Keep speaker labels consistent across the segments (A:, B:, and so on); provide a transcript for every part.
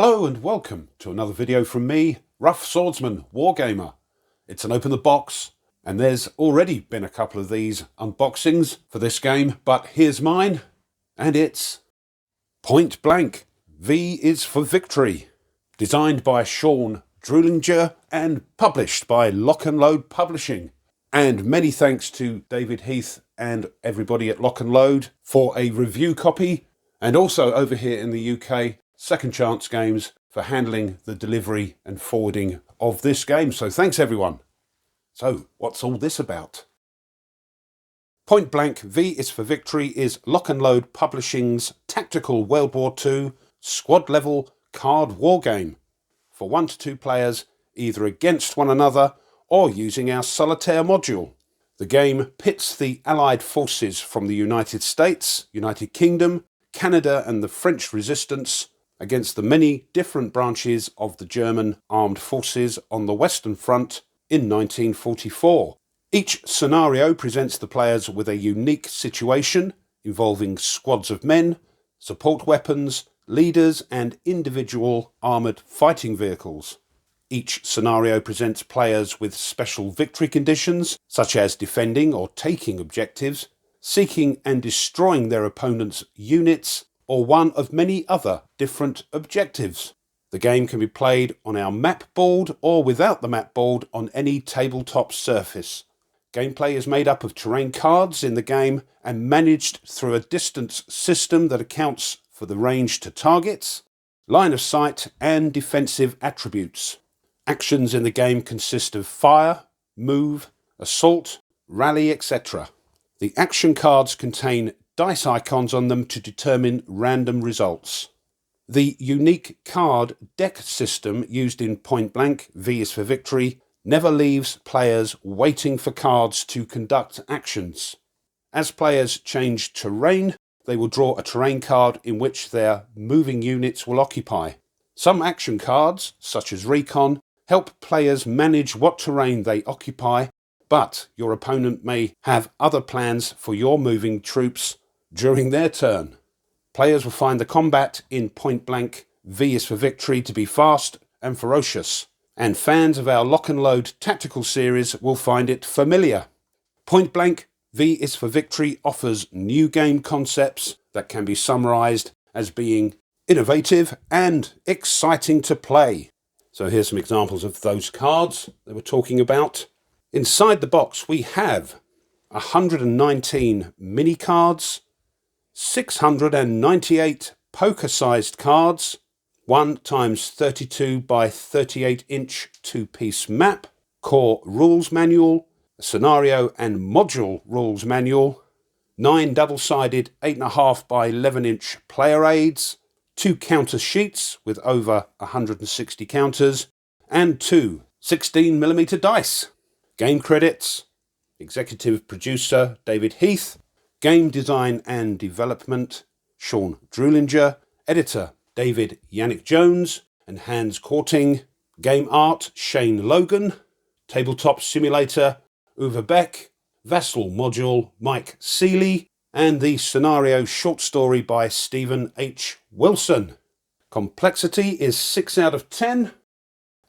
A: Hello and welcome to another video from me, Rough Swordsman, Wargamer. It's an open the box, and there's already been a couple of these unboxings for this game, but here's mine, and it's Point Blank, V is for Victory. Designed by Sean Druelinger and published by Lock and Load Publishing. And many thanks to David Heath and everybody at Lock and Load for a review copy, and also over here in the UK, Second Chance Games for handling the delivery and forwarding of this game. So thanks everyone. So what's all this about? Point Blank, V is for Victory is Lock and Load Publishing's tactical World War II squad level card war game for 1 to 2 players, either against one another or using our solitaire module. The game pits the Allied forces from the United States, United Kingdom, Canada and the French resistance against the many different branches of the German armed forces on the Western Front in 1944. Each scenario presents the players with a unique situation involving squads of men, support weapons, leaders and individual armoured fighting vehicles. Each scenario presents players with special victory conditions, such as defending or taking objectives, seeking and destroying their opponent's units, or one of many other different objectives. The game can be played on our map board or without the map board on any tabletop surface. Gameplay is made up of terrain cards in the game and managed through a distance system that accounts for the range to targets, line of sight and defensive attributes. Actions in the game consist of fire, move, assault, rally, etc. The action cards contain dice icons on them to determine random results. The unique card deck system used in Point Blank, V is for Victory, never leaves players waiting for cards to conduct actions. As players change terrain, they will draw a terrain card in which their moving units will occupy. Some action cards, such as Recon, help players manage what terrain they occupy, but your opponent may have other plans for your moving troops during their turn. Players will find the combat in Point Blank, V is for Victory to be fast and ferocious, and fans of our Lock and Load tactical series will find it familiar. Point Blank, V is for Victory offers new game concepts that can be summarised as being innovative and exciting to play. So here's some examples of those cards that we're talking about. Inside the box we have 119 mini cards, 698 poker-sized cards, 1 x 32 by 38 inch 2-piece map, core rules manual, a scenario and module rules manual, 9 double-sided 8.5 by 11 inch player aids, 2 counter sheets with over 160 counters, and 2 16mm dice. Game credits: Executive Producer David Heath, Game Design and Development Sean Druelinger, Editor David Yannick Jones and Hans Korting, Game Art Shane Logan, Tabletop Simulator Uwe Beck, Vassal Module Mike Seeley, and the Scenario Short Story by Stephen H. Wilson. Complexity is 6 out of 10,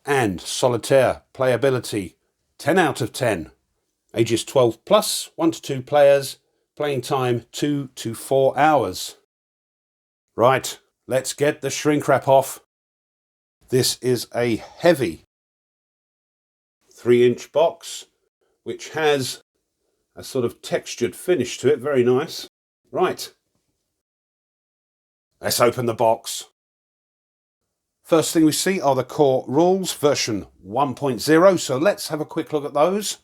A: and Solitaire Playability 10 out of 10. Ages 12 plus, 1 to 2 players, playing time 2 to 4 hours. Right, let's get the shrink wrap off. This is a heavy 3-inch box, which has a sort of textured finish to it, very nice. Right, let's open the box. First thing we see are the core rules, version 1.0, so let's have a quick look at those.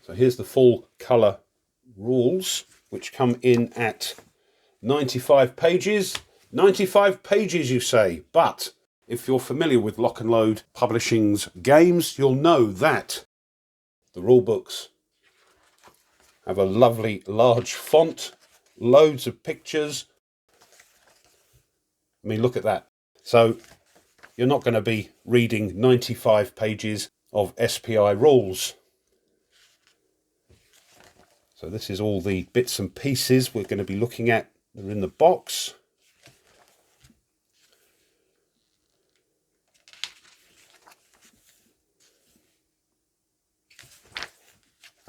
A: So here's the full colour rules, which come in at 95 pages. 95 pages, you say, but if you're familiar with Lock and Load Publishing's games, you'll know that the rulebooks have a lovely large font, loads of pictures. I mean, look at that. So you're not going to be reading 95 pages of SPI rules. So this is all the bits and pieces we're going to be looking at that are in the box.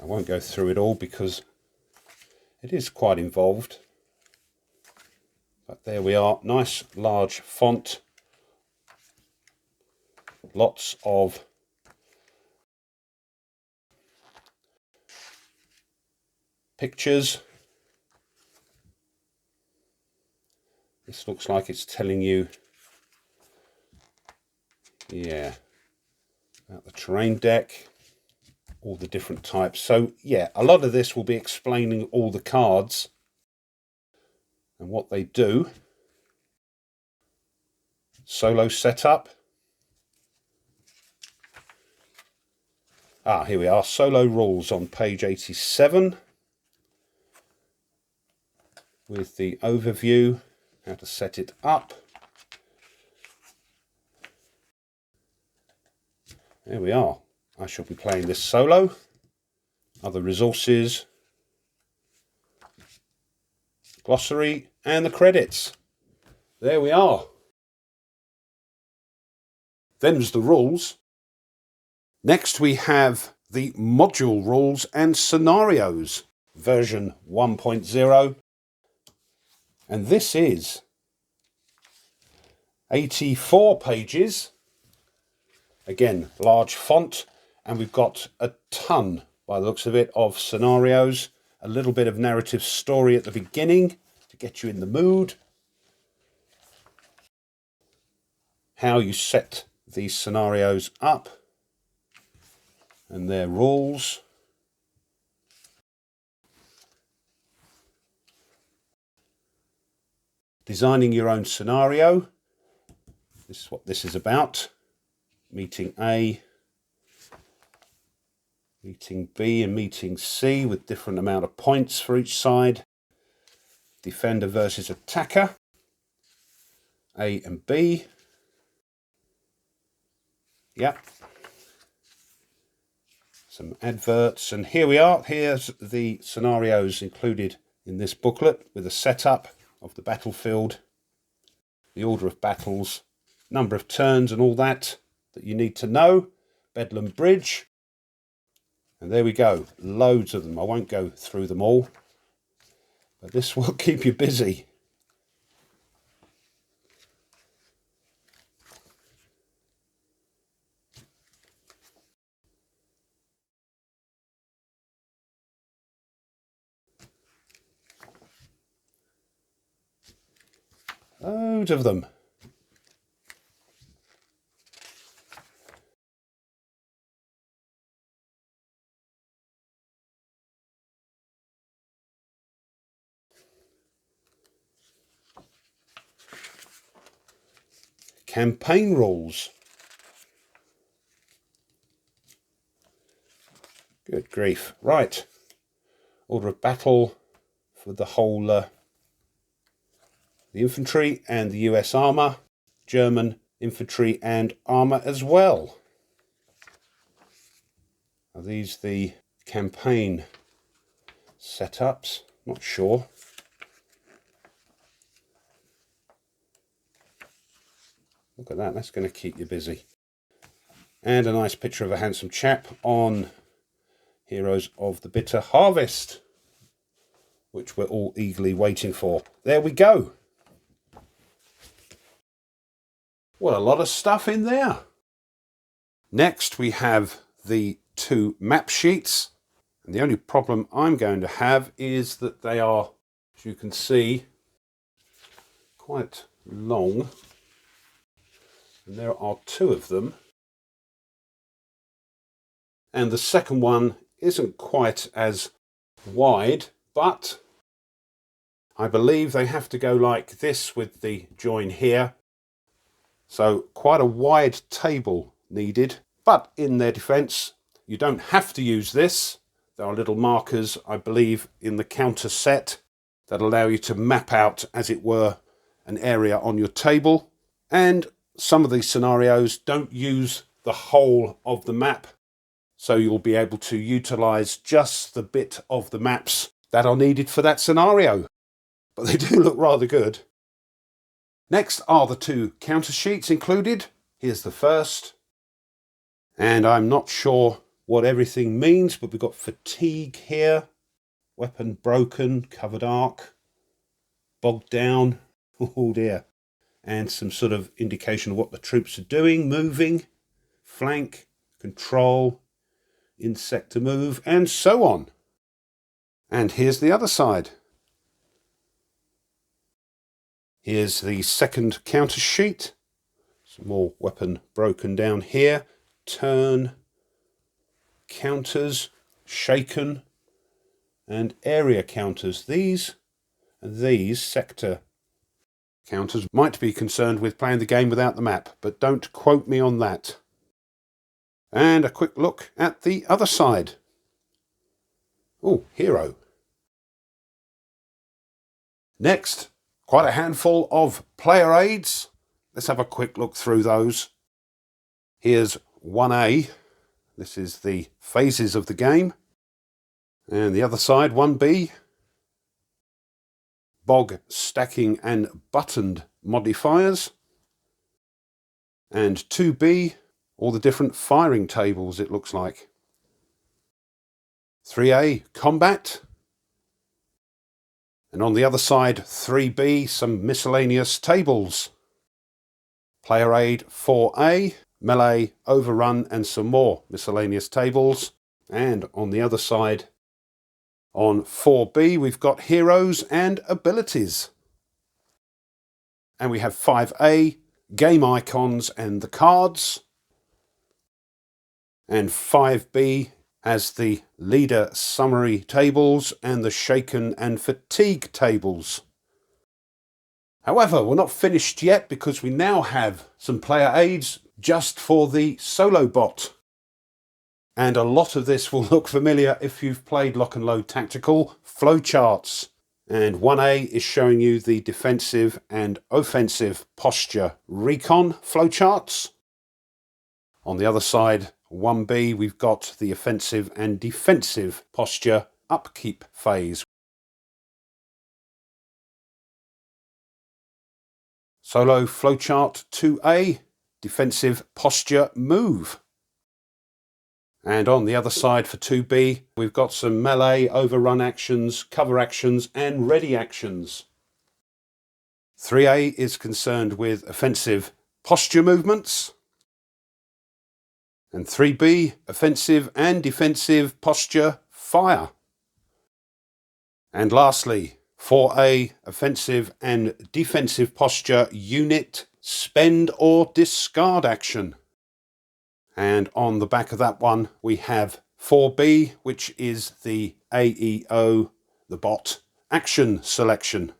A: I won't go through it all because it is quite involved. But there we are, nice large font, lots of pictures. This looks like it's telling you, yeah, about the terrain deck, all the different types. So yeah, a lot of this will be explaining all the cards and what they do. Solo setup. Here we are, solo rules on page 87 with the overview, how to set it up. There we are. I shall be playing this solo. Other resources, glossary, and the credits. There we are. Them's the rules. Next we have the module rules and scenarios, version 1.0. And this is 84 pages. Again, large font, and we've got a ton, by the looks of it, of scenarios, a little bit of narrative story at the beginning to get you in the mood. How you set these scenarios up and their rules. Designing your own scenario. This is what this is about. Meeting A, meeting B and meeting C with different amount of points for each side. Defender versus attacker. A and B. Yep. Some adverts, and here we are. Here's the scenarios included in this booklet with a setup of the battlefield, the order of battles, number of turns and all that you need to know. Bedlam Bridge. And there we go. Loads of them. I won't go through them all, but this will keep you busy. Loads of them. Campaign rules. Good grief. Right. Order of battle for the whole, the infantry and the US armour. German infantry and armour as well. Are these the campaign setups? Not sure. Look at that, that's going to keep you busy. And a nice picture of a handsome chap on Heroes of the Bitter Harvest, which we're all eagerly waiting for. There we go. What a lot of stuff in there. Next we have the two map sheets. And the only problem I'm going to have is that they are, as you can see, quite long. And there are two of them. And the second one isn't quite as wide, but I believe they have to go like this with the join here. So quite a wide table needed. But in their defense, you don't have to use this. There are little markers, I believe, in the counter set that allow you to map out, as it were, an area on your table. And some of these scenarios don't use the whole of the map, so you'll be able to utilize just the bit of the maps that are needed for that scenario. But they do look rather good. Next are the two counter sheets included. Here's the first. And I'm not sure what everything means, but we've got fatigue here, weapon broken, covered arc, bogged down, oh dear, and some sort of indication of what the troops are doing, moving, flank, control, insect to move, and so on. And here's the other side. Here's the second counter sheet. Some more weapon broken down here. Turn, counters, shaken, and area counters. These and these sector counters might be concerned with playing the game without the map, but don't quote me on that. And a quick look at the other side. Oh, hero. Next, quite a handful of player aids. Let's have a quick look through those. Here's 1A. This is the phases of the game. And the other side, 1B. Bog, stacking and buttoned modifiers. And 2B, all the different firing tables it looks like. 3A, combat. And on the other side, 3B, some miscellaneous tables. Player aid 4A, melee, overrun, and some more miscellaneous tables. And on the other side, on 4B, we've got heroes and abilities. And we have 5A, game icons and the cards. And 5B has the leader summary tables and the shaken and fatigue tables. However, we're not finished yet because we now have some player aids just for the solo bot. And a lot of this will look familiar if you've played Lock and Load Tactical flowcharts. And 1A is showing you the defensive and offensive posture recon flowcharts. On the other side, 1B, we've got the offensive and defensive posture upkeep phase. Solo flowchart 2A, defensive posture move. And on the other side for 2B, we've got some melee, overrun actions, cover actions, and ready actions. 3A is concerned with offensive posture movements. And 3B, offensive and defensive posture fire. And lastly, 4A, offensive and defensive posture unit spend or discard action. And on the back of that one, we have 4B, which is the AEO, the bot, action selection.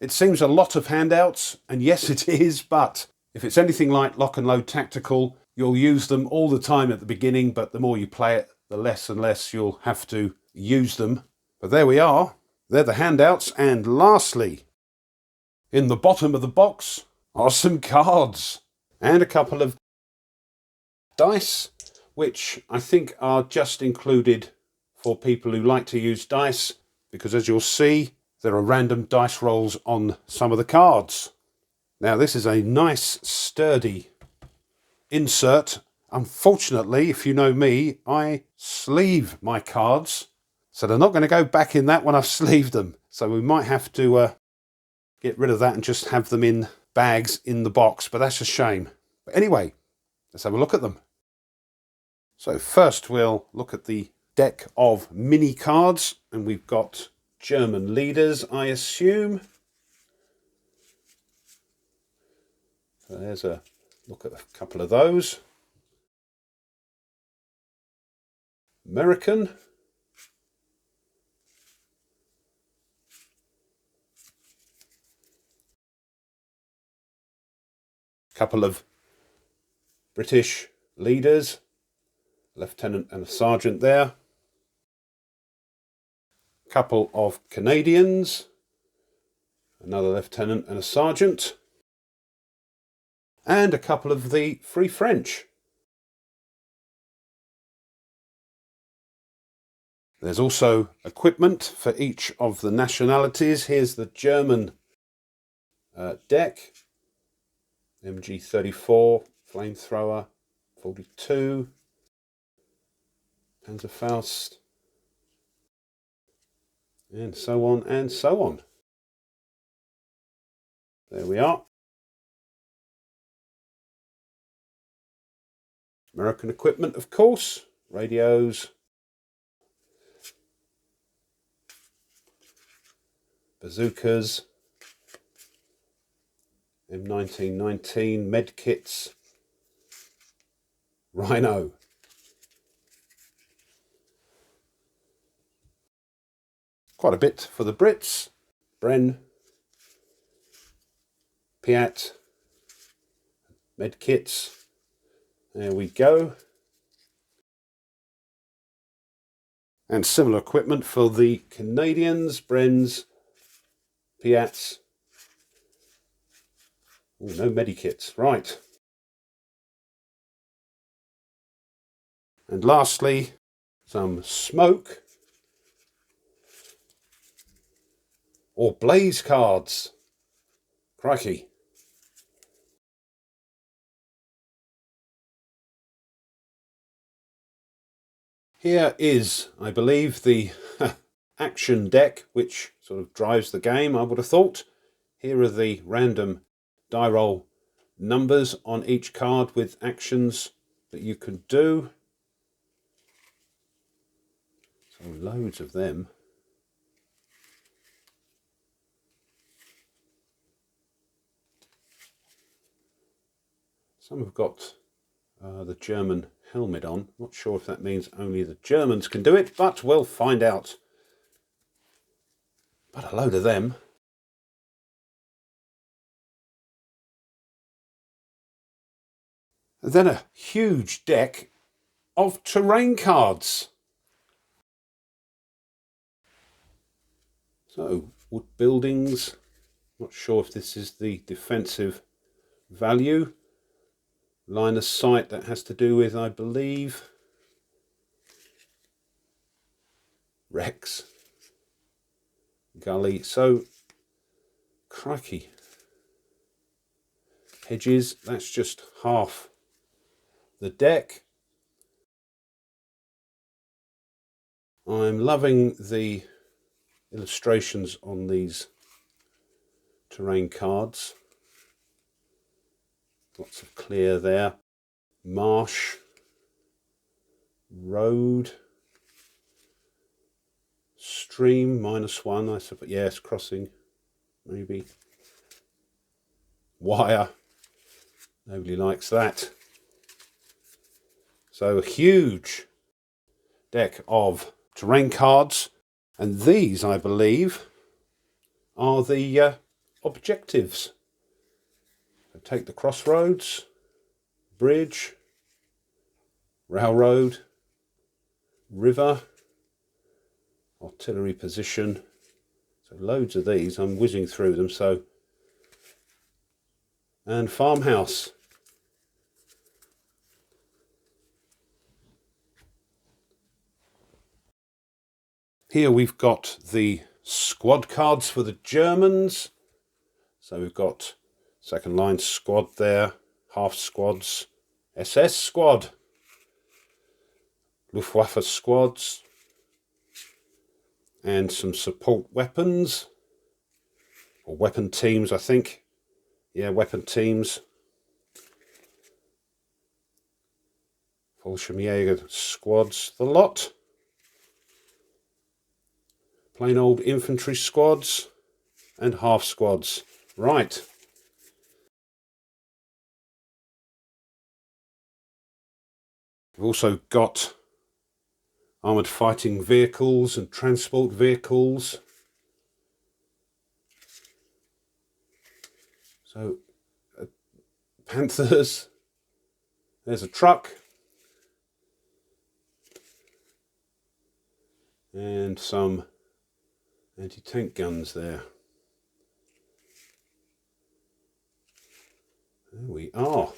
A: It seems a lot of handouts, and yes it is, but if it's anything like Lock and Load Tactical, you'll use them all the time at the beginning, but the more you play it, the less and less you'll have to use them. But there we are. They're the handouts. And lastly, in the bottom of the box are some cards and a couple of dice, which I think are just included for people who like to use dice, because as you'll see, there are random dice rolls on some of the cards. Now this is a nice sturdy insert. Unfortunately, if you know me, I sleeve my cards, so they're not going to go back in that when I've sleeved them. So we might have to get rid of that and just have them in bags in the box, but that's a shame. But anyway, let's have a look at them. So first we'll look at the deck of mini cards, and we've got German leaders, I assume. So there's a look at a couple of those. American. Couple of British leaders, lieutenant and a sergeant there. Couple of Canadians, another lieutenant and a sergeant. And a couple of the Free French. There's also equipment for each of the nationalities. Here's the German deck. MG34, flamethrower, 42. Panzerfaust, and so on and so on. There we are. American equipment, of course. Radios. Bazookas. M1919 med kits. Rhino. Quite a bit for the Brits. Bren. Piat. Med kits. There we go. And similar equipment for the Canadians. Brens. Piats. Oh, no medikits. Right. And lastly, some smoke or blaze cards. Crikey. Here is, I believe, the action deck, which sort of drives the game, I would have thought. Here are the random die roll numbers on each card with actions that you can do. So loads of them. Some have got the German helmet on. Not sure if that means only the Germans can do it, but we'll find out. But a load of them. And then a huge deck of terrain cards. So, wood buildings. Not sure if this is the defensive value. Line of sight, that has to do with, I believe, Rex. Gully. So, crikey. Hedges, that's just half the deck. I'm loving the illustrations on these terrain cards. Lots of clear there. Marsh. Road. Stream, -1, I suppose. Yes, crossing, maybe. Wire. Nobody likes that. So a huge deck of terrain cards. And these, I believe, are the objectives. So take the crossroads, bridge, railroad, river, artillery position. So loads of these. I'm whizzing through them. So, and farmhouse. Here we've got the squad cards for the Germans. So we've got second line squad there, half squads, SS squad, Luftwaffe squads, and some support weapons, or weapon teams, I think. Yeah, weapon teams. Fallschirmjäger squads, the lot. Plain old infantry squads and half squads. Right. We've also got armoured fighting vehicles and transport vehicles. So, Panthers. There's a truck. And some anti-tank guns there. There we are.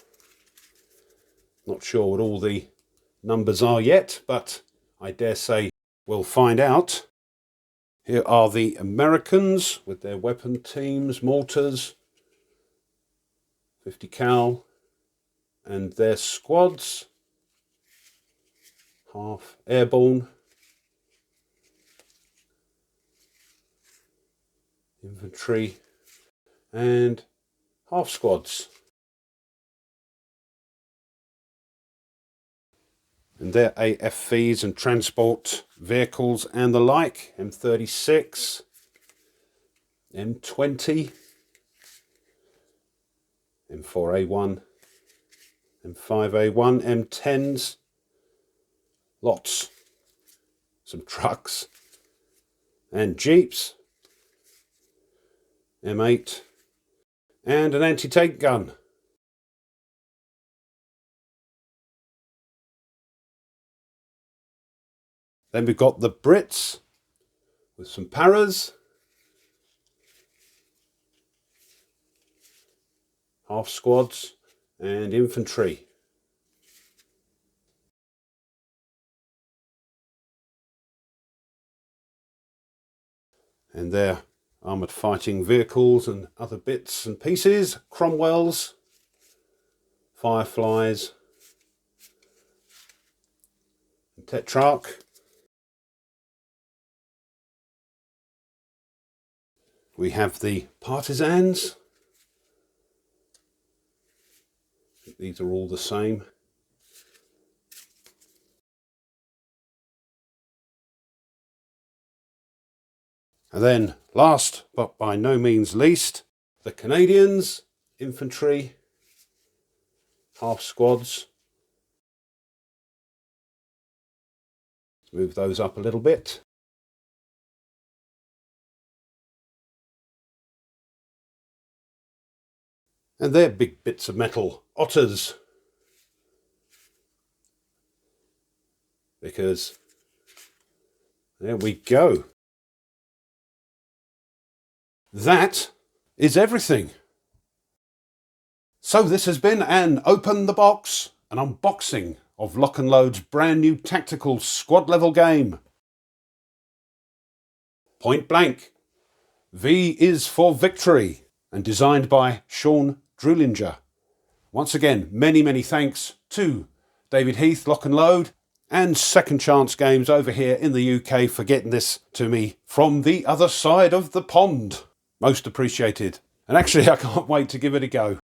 A: Not sure what all the numbers are yet, but I dare say we'll find out. Here are the Americans with their weapon teams, mortars, 50 cal, and their squads, half airborne, infantry, and half squads. And they're AFVs and transport vehicles and the like. M36, M20, M4A1, M5A1, M10s, lots. Some trucks and jeeps, M8, and an anti-tank gun. Then we've got the Brits with some paras, half squads and infantry. And their armoured fighting vehicles and other bits and pieces, Cromwells, Fireflies, and Tetrarch. We have the Partisans. These are all the same. And then, last but by no means least, the Canadians, infantry, half squads. Let's move those up a little bit. And they're big bits of metal, otters. Because there we go. That is everything. So this has been an Open the Box, an unboxing of Lock and Load's brand new tactical squad level game. Point Blank. V is for Victory, and designed by Sean Druelinger. Once again, many thanks to David Heath, Lock and Load, and Second Chance Games over here in the UK for getting this to me from the other side of the pond. Most appreciated. And actually, I can't wait to give it a go.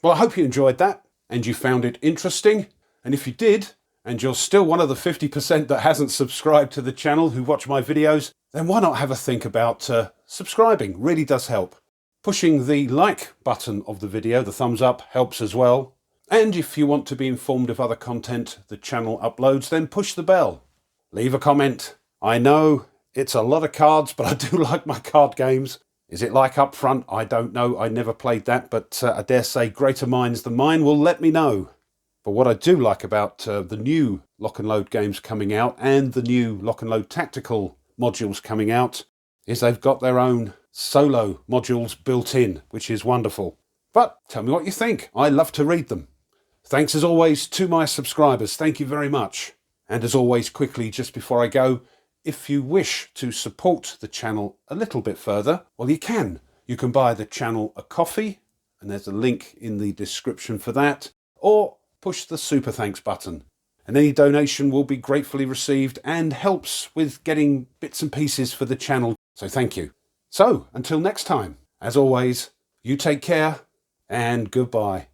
A: Well, I hope you enjoyed that and you found it interesting. And if you did, and you're still one of the 50% that hasn't subscribed to the channel who watch my videos, then why not have a think about subscribing? Really does help. Pushing the like button of the video, the thumbs up, helps as well. And if you want to be informed of other content the channel uploads, then push the bell. Leave a comment. I know it's a lot of cards, but I do like my card games. Is it like Up Front? I don't know. I never played that, but I dare say greater minds than mine will let me know. But what I do like about the new Lock and Load games coming out and the new Lock and Load tactical modules coming out is they've got their own solo modules built in, which is wonderful. But tell me what you think. I love to read them. Thanks as always to my subscribers. Thank you very much. And as always, quickly, just before I go, if you wish to support the channel a little bit further, well, you can. You can buy the channel a coffee, and there's a link in the description for that, or push the super thanks button. And any donation will be gratefully received and helps with getting bits and pieces for the channel. So thank you. So until next time, as always, you take care and goodbye.